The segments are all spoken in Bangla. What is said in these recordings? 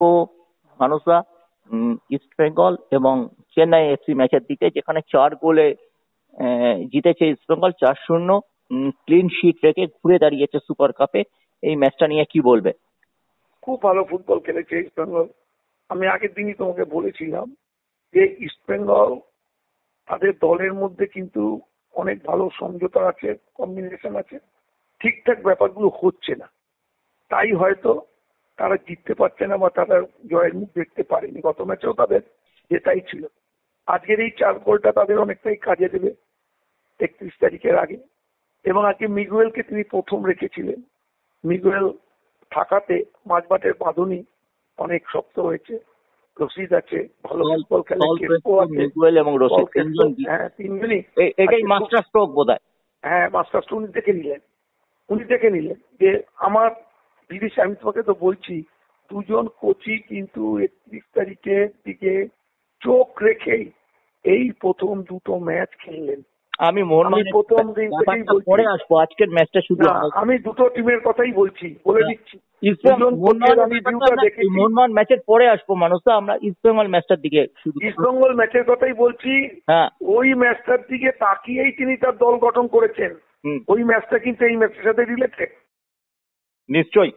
ও মানুষরা ইস্ট বেঙ্গল এবং চেন্নাই এফসি ম্যাচের দিকে, যেখানে 4 গোলে জিতেছে ইস্ট বেঙ্গল 4-0, ক্লিন শিট রেখে ঘুরে দাঁড়িয়েছে সুপার কাপে। এই ম্যাচটা নিয়ে কি বলবে? খুব ভালো ফুটবল খেলেছে ইস্ট বেঙ্গল। আমি আগের দিনই তোমাকে বলেছিলাম যে ইস্ট বেঙ্গল তাদের দলের মধ্যে কিন্তু অনেক ভালো সমঝোতা আছে, কম্বিনেশন আছে, ঠিকঠাক ব্যাপারগুলো হচ্ছে না, তাই হয়তো তারা জিততে পারছে না বা তারা জয়ের মুখ দেখতে পারেনি। গত ম্যাচেও তাদের জেতাই ছিল। আজকের এই 4 গোলটা তাদের অনেকটাই কাজে দেবে 31 তারিখের আগে। এবং আজকে মিগুয়েলকে তিনি প্রথম রেখেছিলেন। মিগুয়েল থাকাতে মাঝমাঠের বাঁধনি অনেক শক্ত হয়েছে। রশিদ আছে, ভালো ফুটবল খেলে, কেস্পো আছে, মিগুয়েল এবং রশিদ হ্যাঁ তিনজনই। এটাই মাস্টার স্ট্রোক বোধহয়। হ্যাঁ, মাস্টার স্ট্রোক উনি দেখে নিলেন যে আমার বিদেশে, আমি তোমাকে তো বলছি, দুজন কোচই কিন্তু 31 তারিখের দিকে চোখ রেখেই এই প্রথম দুটো ম্যাচ খেললেন। আমি প্রথম দিন থেকেই পরে আসবো, আজকের ম্যাচটা শুধু আমি দুটো টিমের কথাই বলছি, বলে দিচ্ছি। মোহনবাগান ম্যাচের পরে আসবো মানুষটা, আমরা ইস্ট বেঙ্গল ম্যাচটার দিকে, ইস্ট বেঙ্গল ম্যাচের কথাই বলছি। হ্যাঁ, ওই ম্যাচটার দিকে তাকিয়েই তিনি তার দল গঠন করেছেন। ওই ম্যাচটা কিন্তু এই ম্যাচের সাথে রিলেটেড। নিশ্চয়ই।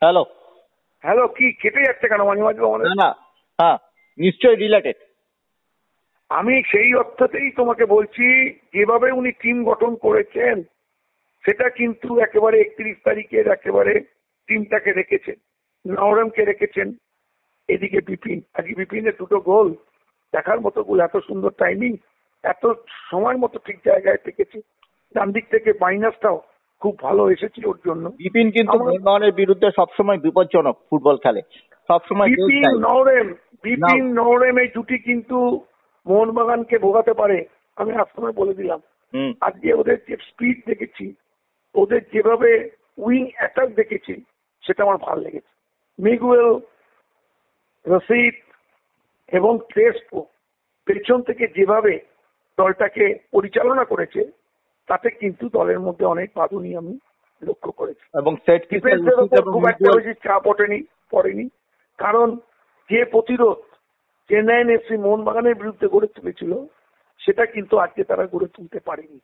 হ্যালো হ্যালো, কি কেটে যাচ্ছে কেন মাঝে মাঝে? না, হ্যাঁ নিশ্চয়ই রিলেটেড। আমি সেই অর্থতেই তোমাকে বলছি, যেভাবে উনি টিম গঠন করেছেন সেটা কিন্তু একেবারে 31 তারিখের একেবারে টিমটাকে রেখেছেন। নওরেমকে রেখেছেন, এদিকে বিপিন। আজকে বিপিনের 2টো গোল দেখার মতো গোল, এত সুন্দর টাইমিং, এত সময় মতো ঠিক জায়গায় থেকেছে। ডান দিক থেকে মাইনাসটাও খুব ভালো এসেছিল ওর জন্য। বিপিন কিন্তু মোহনবাগানের বিরুদ্ধে সবসময় বিপজ্জনক ফুটবল খেলে, সবসময়। বিপিন নওরেম এই দুটি কিন্তু মোহনবাগানকে ভোগাতে পারে, আমি আজকে বলে দিলাম। আজকে ওদের যে স্পিড দেখেছি, ওদের যেভাবে উইং অ্যাটাক দেখেছি, সেটা আমার ভালো লেগেছে। মিগুয়েল, রশিদ এবং ক্রেসপো পেছন থেকে যেভাবে দলটাকে পরিচালনা করেছে, তাতে কিন্তু দলের মধ্যে অনেক বাঁধুনি আমি লক্ষ্য করেছি। এবং ডিফেন্সের উপর খুব একটা বেশি চাপ পড়েনি, কারণ যে প্রতিরোধ চেন্নাই এফসি মোহনবাগানের বিরুদ্ধে গড়ে তুলেছিল, সেটা কিন্তু আজকে তারা গড়ে তুলতে পারেনি।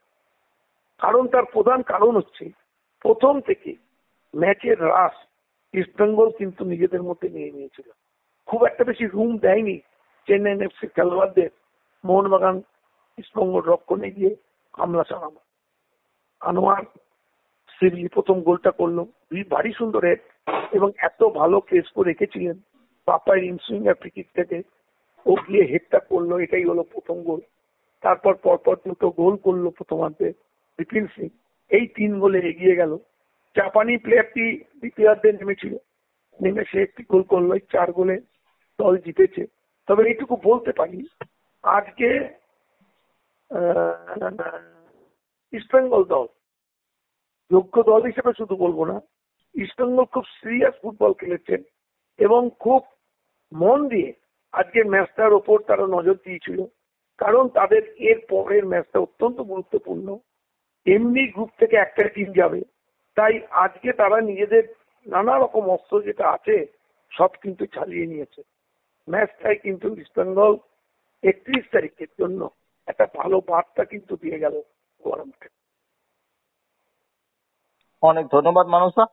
কারণ তার প্রধান কারণ হচ্ছে, প্রথম থেকে ম্যাচের রাশ ইস্টবেঙ্গল কিন্তু নিজেদের মধ্যে নিয়ে নিয়েছিল। খুব একটা বেশি রুম দেয়নি চেন্নাই এফসি খেলোয়াড়দের মোহনবাগান ইস্টবেঙ্গল রক্ষণে গিয়ে হামলা চালানো। আনোয়ার সিবলি প্রথম গোলটা করলো, ভারী সুন্দর হেড, এবং এত ভালো কেস করে রেখেছিলেন পাপায়ের ইনসুইঙ্গার ফ্রিকিক থেকে, ও গিয়ে হেডটা করলো, এটাই হলো প্রথম গোল। তারপর পরপর 2টো গোল করলো প্রথমার্ধে বিপিন সিং। এই 3 গোলে এগিয়ে গেল। জাপানি প্লেয়ারটি দ্বিতীয়ার্ধে নেমেছিল, নেমে সে একটি গোল করলো। 4 গোলে দল জিতেছে। তবে এইটুকু বলতে পারি, আজকে ইস্টবেঙ্গল দল যোগ্য দল হিসেবে শুধু বলবো না, ইস্টবেঙ্গল খুব সিরিয়াস ফুটবল খেলেছেন এবং খুব মন দিয়ে আজকের ম্যাচটার ওপর তারা নজর দিয়েছিল। কারণ তাদের এর পরের ম্যাচটা অত্যন্ত গুরুত্বপূর্ণ। এমনি গ্রুপ থেকে একটা টিম যাবে, তাই আজকে তারা নিজেদের নানা রকম অস্ত্র যেটা আছে সব কিন্তু চালিয়ে নিয়েছে। ম্যাচটাই কিন্তু ইস্টবেঙ্গল 31 তারিখের জন্য একটা ভালো বার্তা কিন্তু দিয়ে গেল গরমকে। অনেক ধন্যবাদ মানুষা।